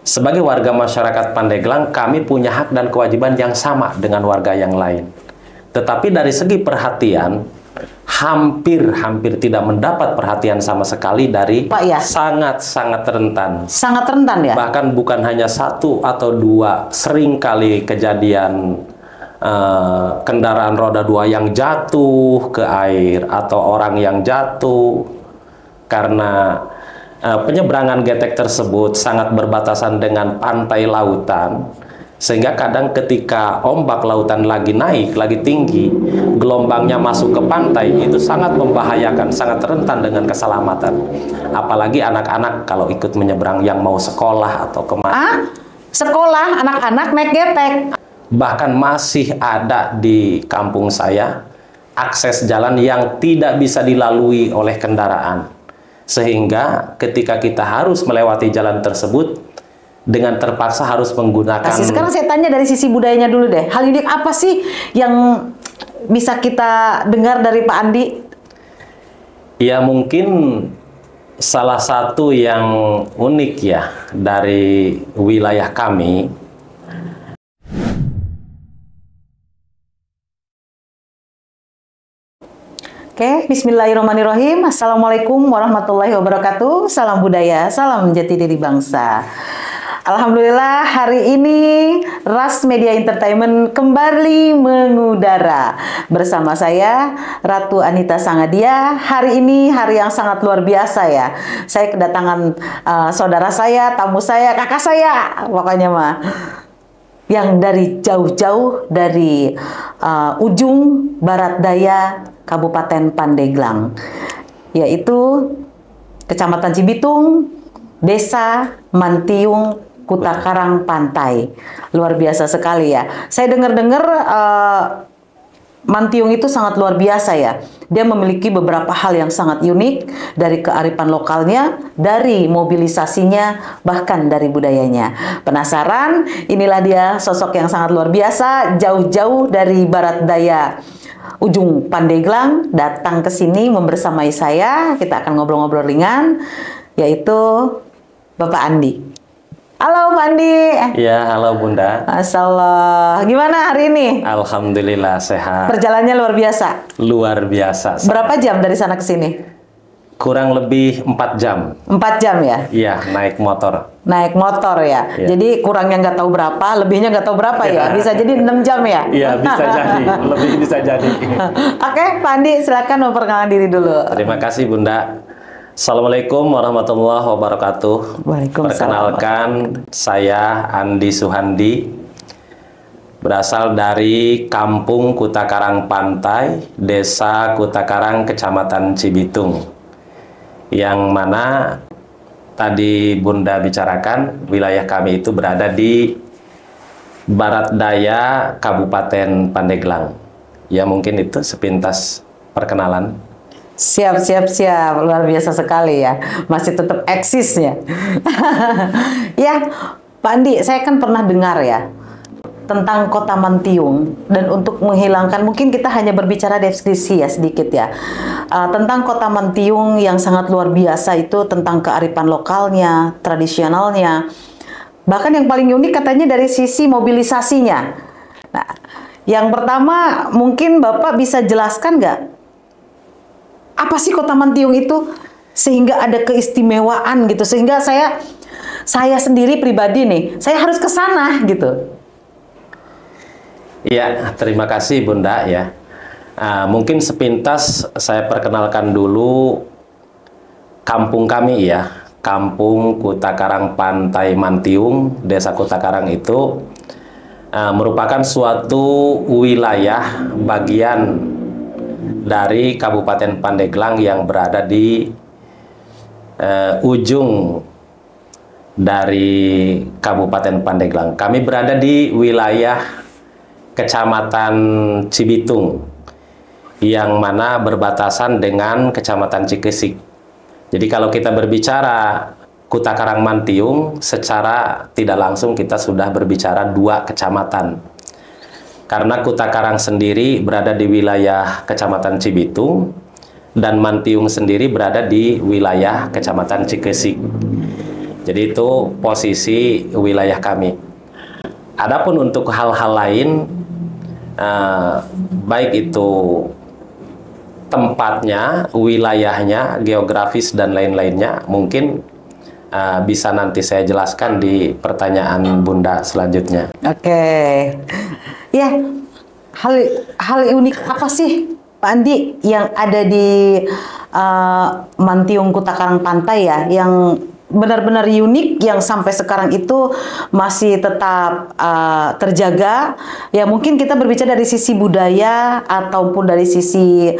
sebagai warga masyarakat Pandeglang, kami punya hak dan kewajiban yang sama dengan warga yang lain. Tetapi dari segi perhatian, hampir tidak mendapat perhatian sama sekali dari Pak, ya? Sangat rentan. Sangat rentan ya? Bahkan bukan hanya satu atau dua, sering kali kejadian kendaraan roda 2 yang jatuh ke air atau orang yang jatuh karena penyeberangan getek tersebut sangat berbatasan dengan pantai lautan, sehingga kadang ketika ombak lautan lagi naik, lagi tinggi, gelombangnya masuk ke pantai, itu sangat membahayakan, sangat rentan dengan keselamatan. Apalagi anak-anak kalau ikut menyeberang yang mau sekolah atau kemana. Sekolah, anak-anak naik getek? Bahkan masih ada di kampung saya akses jalan yang tidak bisa dilalui oleh kendaraan. Sehingga ketika kita harus melewati jalan tersebut, dengan terpaksa harus menggunakan... Sekarang saya tanya dari sisi budayanya dulu deh. Hal unik apa sih yang bisa kita dengar dari Pak Andi? Ya mungkin salah satu yang unik ya dari wilayah kami. Oke, bismillahirrahmanirrahim. Assalamualaikum warahmatullahi wabarakatuh. Salam budaya, salam jati diri bangsa. Alhamdulillah hari ini Ras Media Entertainment kembali mengudara. Bersama saya Ratu Anita Sangadia. Hari ini hari yang sangat luar biasa ya. Saya kedatangan saudara saya, tamu saya, kakak saya, pokoknya mah. Yang dari jauh-jauh dari ujung barat daya Kabupaten Pandeglang, yaitu Kecamatan Cibitung, Desa Mantiung, Kutakarang Pantai. Luar biasa sekali ya. Saya dengar-dengar Mantiung itu sangat luar biasa ya. Dia memiliki beberapa hal yang sangat unik dari kearifan lokalnya, dari mobilisasinya, bahkan dari budayanya. Penasaran? Inilah dia sosok yang sangat luar biasa, jauh-jauh dari barat daya ujung Pandeglang datang ke sini membersamai saya. Kita akan ngobrol-ngobrol ringan, yaitu Bapak Andi. Halo Pak Andi. Ya, halo Bunda. Masyaallah. Gimana hari ini? Alhamdulillah sehat. Perjalanannya luar biasa. Luar biasa. Berapa jam dari sana ke sini? Kurang lebih 4 jam. 4 jam ya? Iya, naik motor. Naik motor ya? Ya. Jadi kurangnya nggak tahu berapa, lebihnya nggak tahu berapa ya? Bisa jadi 6 jam ya? Iya, bisa jadi. Lebih bisa jadi. Oke, Pak Andi, silakan memperkenalkan diri dulu. Terima kasih Bunda. Assalamualaikum warahmatullahi wabarakatuh. Waalaikumsalam. Perkenalkan, saya Andi Suhandi. Berasal dari Kampung Kutakarang Pantai, Desa Kutakarang, Kecamatan Cibitung. Yang mana tadi Bunda bicarakan, wilayah kami itu berada di barat daya Kabupaten Pandeglang. Ya mungkin itu sepintas perkenalan. Siap. Luar biasa sekali ya. Masih tetap eksis ya. Ya, Pak Andi, saya kan pernah dengar ya tentang Kota Mantiung, dan untuk menghilangkan, mungkin kita hanya berbicara deskripsi ya sedikit ya, tentang Kota Mantiung yang sangat luar biasa itu, tentang kearifan lokalnya, tradisionalnya, bahkan yang paling unik katanya dari sisi mobilisasinya. Nah, yang pertama mungkin Bapak bisa jelaskan nggak apa sih Kota Mantiung itu sehingga ada keistimewaan gitu, sehingga saya sendiri pribadi nih, saya harus ke sana gitu. Ya, terima kasih Bunda ya. Mungkin sepintas saya perkenalkan dulu kampung kami ya. Kampung Kutakarang Pantai Mantiung, Desa Kutakarang itu merupakan suatu wilayah bagian dari Kabupaten Pandeglang yang berada di ujung dari Kabupaten Pandeglang. Kami berada di wilayah Kecamatan Cibitung, yang mana berbatasan dengan Kecamatan Cikesik. Jadi kalau kita berbicara Kutakarang Mantiung, secara tidak langsung kita sudah berbicara 2 kecamatan. Karena Kutakarang sendiri berada di wilayah Kecamatan Cibitung, dan Mantiung sendiri berada di wilayah Kecamatan Cikesik. Jadi itu posisi wilayah kami. Adapun untuk hal-hal lain, baik itu tempatnya, wilayahnya, geografis dan lain-lainnya, mungkin bisa nanti saya jelaskan di pertanyaan Bunda selanjutnya. Oke. Ya, hal unik apa sih Pak Andi yang ada di Mantiung Kuta Karang Pantai ya, yang benar-benar unik, yang sampai sekarang itu masih tetap terjaga? Ya mungkin kita berbicara dari sisi budaya ataupun dari sisi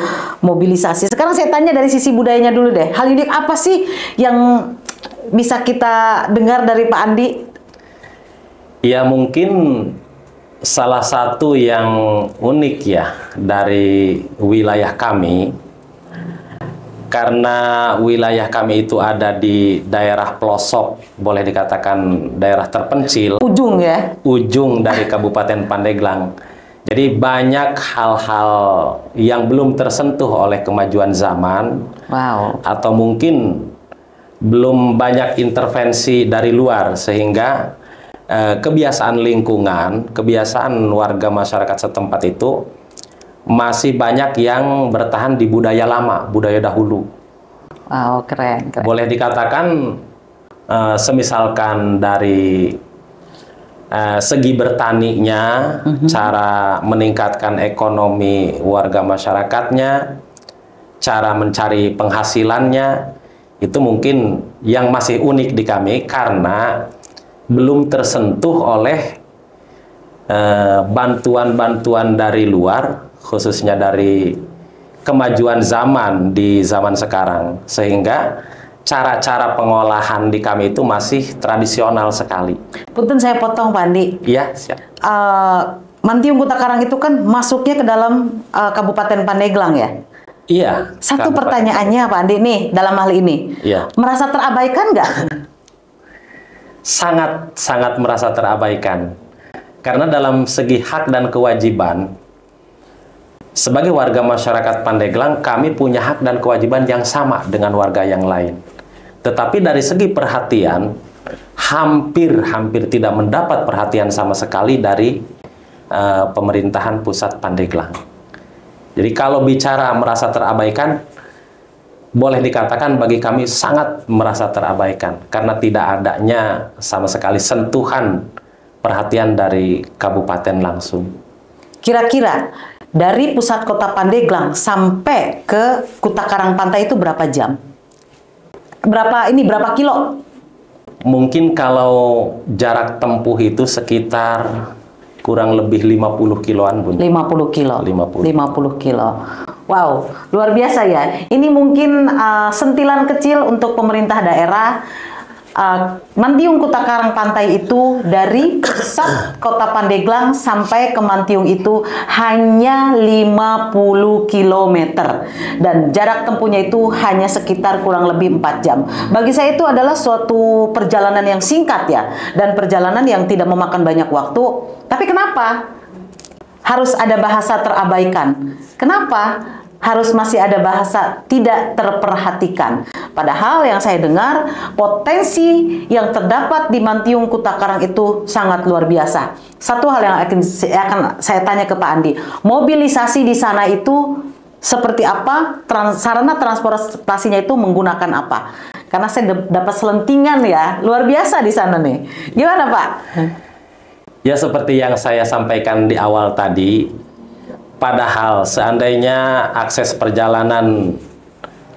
mobilisasi. Sekarang saya tanya dari sisi budayanya dulu deh. Hal unik apa sih yang bisa kita dengar dari Pak Andi? Ya mungkin salah satu yang unik ya dari wilayah kami, karena wilayah kami itu ada di daerah pelosok, boleh dikatakan daerah terpencil, Ujung ya? ujung dari Kabupaten Pandeglang. Jadi banyak hal-hal yang belum tersentuh oleh kemajuan zaman, Wow. atau mungkin belum banyak intervensi dari luar, sehingga kebiasaan lingkungan, kebiasaan warga masyarakat setempat itu masih banyak yang bertahan di budaya lama, budaya dahulu. Wow, keren. Boleh dikatakan semisalkan dari segi bertaninya, cara meningkatkan ekonomi warga masyarakatnya, cara mencari penghasilannya, itu mungkin yang masih unik di kami karena belum tersentuh oleh bantuan-bantuan dari luar, khususnya dari kemajuan zaman di zaman sekarang, sehingga cara-cara pengolahan di kami itu masih tradisional sekali. Punten saya potong Pak Andi. Iya, siap. Mantiung Kuta Karang itu kan masuknya ke dalam Kabupaten Pandeglang ya? Iya. Satu Kabupaten. pertanyaannya Pak Andi nih dalam hal ini. Iya. Merasa terabaikan nggak? Sangat merasa terabaikan. Karena dalam segi hak dan kewajiban, sebagai warga masyarakat Pandeglang, kami punya hak dan kewajiban yang sama dengan warga yang lain. Tetapi dari segi perhatian, hampir tidak mendapat perhatian sama sekali dari pemerintahan pusat Pandeglang. Jadi kalau bicara merasa terabaikan, boleh dikatakan bagi kami sangat merasa terabaikan karena tidak adanya sama sekali sentuhan perhatian dari kabupaten langsung. Kira-kira dari pusat kota Pandeglang sampai ke Kuta Karang Pantai itu berapa jam? Berapa kilo? Mungkin kalau jarak tempuh itu sekitar kurang lebih 50 kiloan, Bun. 50 kilo. 50 kilo. Wow, luar biasa ya. Ini mungkin sentilan kecil untuk pemerintah daerah. Mantiung Kuta Karang Pantai itu dari pusat kota Pandeglang sampai ke Mantiung itu hanya 50 km. Dan jarak tempuhnya itu hanya sekitar kurang lebih 4 jam. Bagi saya itu adalah suatu perjalanan yang singkat ya. Dan perjalanan yang tidak memakan banyak waktu. Tapi kenapa harus ada bahasa terabaikan? Kenapa harus masih ada bahasa tidak terperhatikan? Padahal yang saya dengar, potensi yang terdapat di Mantiung Kuta Karang itu sangat luar biasa. Satu hal yang akan saya tanya ke Pak Andi, mobilisasi di sana itu seperti apa? Sarana transportasinya itu menggunakan apa? Karena saya dapat selentingan ya, luar biasa di sana nih. Gimana Pak? Ya seperti yang saya sampaikan di awal tadi, padahal seandainya akses perjalanan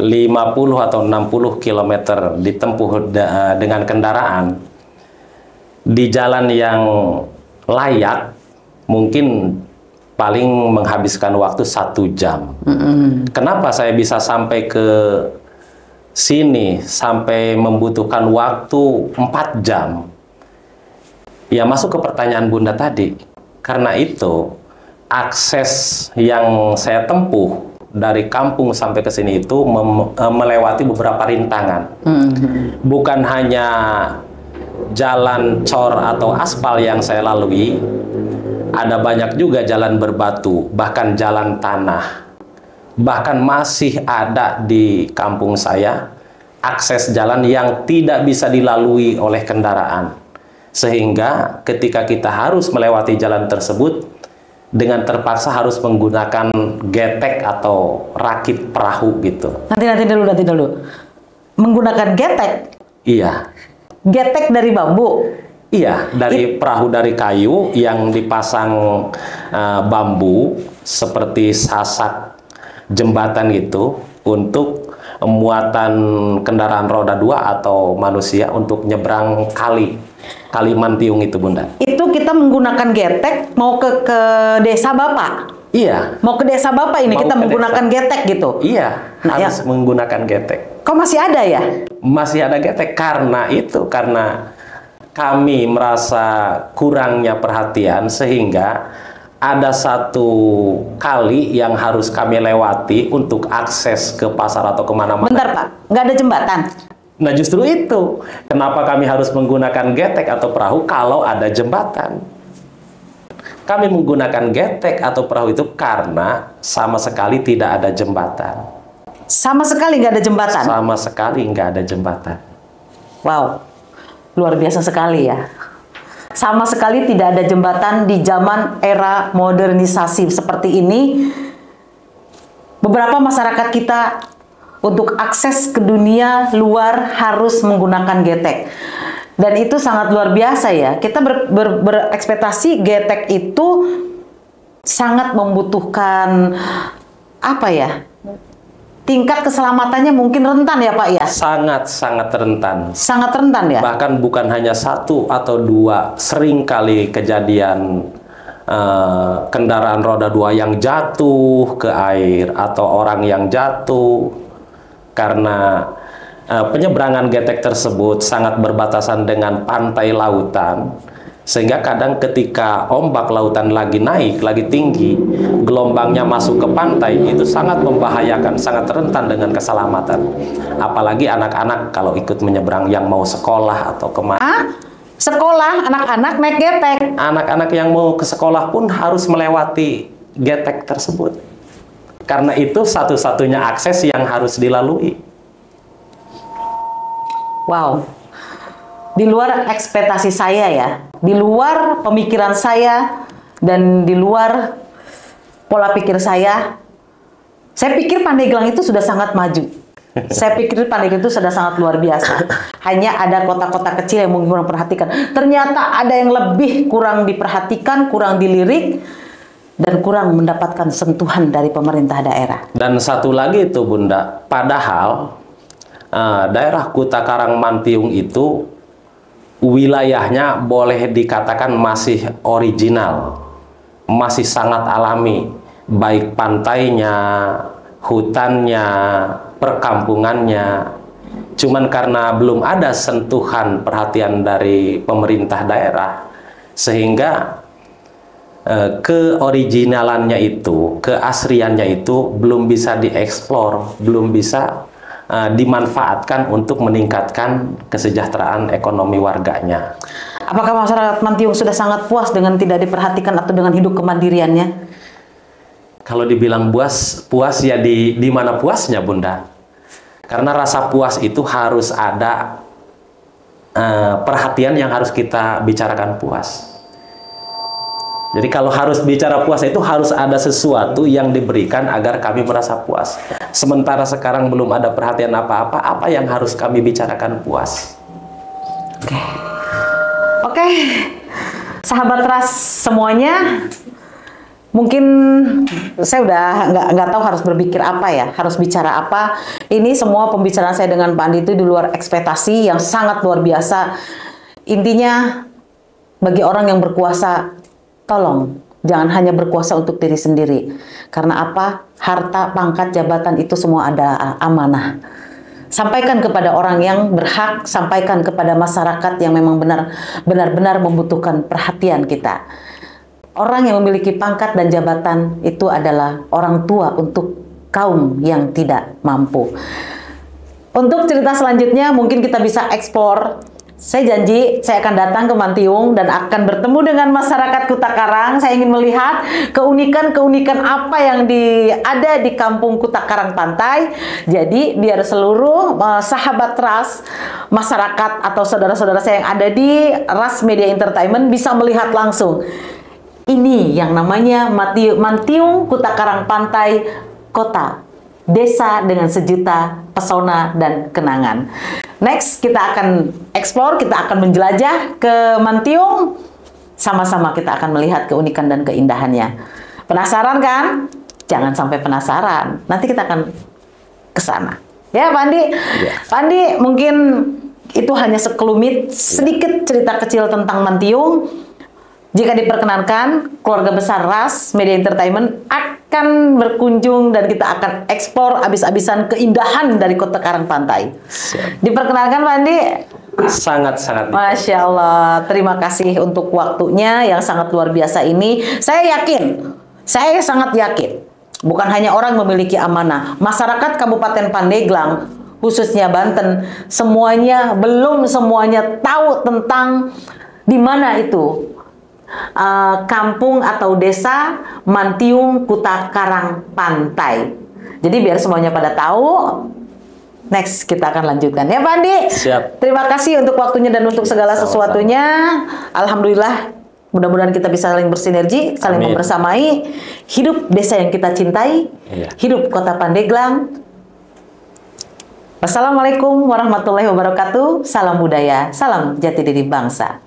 50 atau 60 km ditempuh dengan kendaraan di jalan yang layak, mungkin paling menghabiskan waktu 1 jam. Kenapa saya bisa sampai ke sini sampai membutuhkan waktu 4 jam? Ya masuk ke pertanyaan Bunda tadi. Karena itu akses yang saya tempuh dari kampung sampai ke sini itu melewati beberapa rintangan. Bukan hanya jalan cor atau aspal yang saya lalui, ada banyak juga jalan berbatu, bahkan jalan tanah. Bahkan masih ada di kampung saya akses jalan yang tidak bisa dilalui oleh kendaraan. Sehingga ketika kita harus melewati jalan tersebut, dengan terpaksa harus menggunakan getek atau rakit perahu gitu. Nanti dulu. Menggunakan getek? Iya. Getek dari bambu? Iya, dari perahu dari kayu yang dipasang bambu seperti sasak jembatan gitu untuk muatan kendaraan roda 2 atau manusia untuk nyebrang kali Mantiung itu, Bunda. Itu kita menggunakan getek mau ke desa Bapak? Iya. Mau ke desa Bapak ini kita menggunakan getek gitu? Iya, harus menggunakan getek. Kok masih ada ya? Masih ada getek karena kami merasa kurangnya perhatian sehingga ada satu kali yang harus kami lewati untuk akses ke pasar atau kemana-mana. Bentar Pak, nggak ada jembatan? Nah justru itu, kenapa kami harus menggunakan getek atau perahu kalau ada jembatan. Kami menggunakan getek atau perahu itu karena sama sekali tidak ada jembatan. Sama sekali nggak ada jembatan? Sama sekali nggak ada jembatan. Wow, luar biasa sekali ya. Sama sekali tidak ada jembatan di zaman era modernisasi seperti ini. Beberapa masyarakat kita untuk akses ke dunia luar harus menggunakan getek. Dan itu sangat luar biasa ya. Kita berekspektasi getek itu sangat membutuhkan apa ya? Tingkat keselamatannya mungkin rentan ya Pak ya? Sangat rentan. Sangat rentan ya? Bahkan bukan hanya 1 atau 2, sering kali kejadian kendaraan roda 2 yang jatuh ke air atau orang yang jatuh karena penyeberangan getek tersebut sangat berbatasan dengan pantai lautan. Sehingga kadang ketika ombak lautan lagi naik, lagi tinggi, gelombangnya masuk ke pantai, itu sangat membahayakan, sangat rentan dengan keselamatan. Apalagi anak-anak kalau ikut menyeberang yang mau sekolah atau kemana. Sekolah, anak-anak naik getek? Anak-anak yang mau ke sekolah pun harus melewati getek tersebut. Karena itu satu-satunya akses yang harus dilalui. Wow. Di luar ekspektasi saya ya, di luar pemikiran saya, dan di luar pola pikir saya pikir Pandeglang itu sudah sangat maju. Saya pikir Pandeglang itu sudah sangat luar biasa. Hanya ada kota-kota kecil yang mungkin kurang perhatikan. Ternyata ada yang lebih kurang diperhatikan, kurang dilirik, dan kurang mendapatkan sentuhan dari pemerintah daerah. Dan satu lagi itu Bunda, padahal daerah Kuta Karang Mantiung itu wilayahnya boleh dikatakan masih original, masih sangat alami, baik pantainya, hutannya, perkampungannya. Cuman karena belum ada sentuhan perhatian dari pemerintah daerah, sehingga keoriginalannya itu, keasriannya itu belum bisa dieksplor, belum bisa dimanfaatkan untuk meningkatkan kesejahteraan ekonomi warganya. Apakah masyarakat Mantiung sudah sangat puas dengan tidak diperhatikan atau dengan hidup kemandiriannya? Kalau dibilang puas ya di mana puasnya Bunda? Karena rasa puas itu harus ada perhatian yang harus kita bicarakan puas. Jadi kalau harus bicara puas itu harus ada sesuatu yang diberikan agar kami merasa puas. Sementara sekarang belum ada perhatian apa-apa, apa yang harus kami bicarakan puas? Oke. Sahabat Ras semuanya, mungkin saya udah nggak tahu harus berpikir apa ya, harus bicara apa. Ini semua pembicaraan saya dengan Pak Andi itu di luar ekspektasi yang sangat luar biasa. Intinya bagi orang yang berkuasa, tolong jangan hanya berkuasa untuk diri sendiri. Karena apa? Harta, pangkat, jabatan itu semua ada amanah. Sampaikan kepada orang yang berhak, sampaikan kepada masyarakat yang memang benar-benar membutuhkan perhatian kita. Orang yang memiliki pangkat dan jabatan itu adalah orang tua untuk kaum yang tidak mampu. Untuk cerita selanjutnya mungkin kita bisa eksplor Saya janji saya akan datang ke Mantiung dan akan bertemu dengan masyarakat Kuta Karang. Saya ingin melihat keunikan-keunikan apa yang ada di kampung Kuta Karang Pantai. Jadi biar seluruh sahabat Ras, masyarakat atau saudara-saudara saya yang ada di Ras Media Entertainment bisa melihat langsung. Ini yang namanya Mantiung Kuta Karang Pantai, kota, desa dengan sejuta pesona dan kenangan. Next, kita akan explore, kita akan menjelajah ke Mantiung. Sama-sama kita akan melihat keunikan dan keindahannya. Penasaran kan? Jangan sampai penasaran. Nanti kita akan ke sana. Ya, Pak Andi? Ya. Pak Andi, mungkin itu hanya sekelumit, sedikit cerita kecil tentang Mantiung. Jika diperkenankan, keluarga besar Ras Media Entertainment akan berkunjung dan kita akan eksplor abis-abisan keindahan dari Kota Karang Pantai. Siap. Diperkenalkan, Pak Andi? Sangat-sangat. Masya Allah, terima kasih untuk waktunya yang sangat luar biasa ini. Saya sangat yakin, bukan hanya orang memiliki amanah, masyarakat Kabupaten Pandeglang, khususnya Banten, belum semuanya tahu tentang di mana itu kampung atau desa Mantiung Kuta Karang Pantai. Jadi biar semuanya pada tahu, next kita akan lanjutkan ya Pak Andi. Siap. Terima kasih untuk waktunya dan untuk segala sesuatunya. Alhamdulillah, mudah-mudahan kita bisa saling bersinergi, saling Amin. membersamai. Hidup desa yang kita cintai, hidup Kota Pandeglang. Wassalamualaikum warahmatullahi wabarakatuh. Salam budaya, salam jati diri bangsa.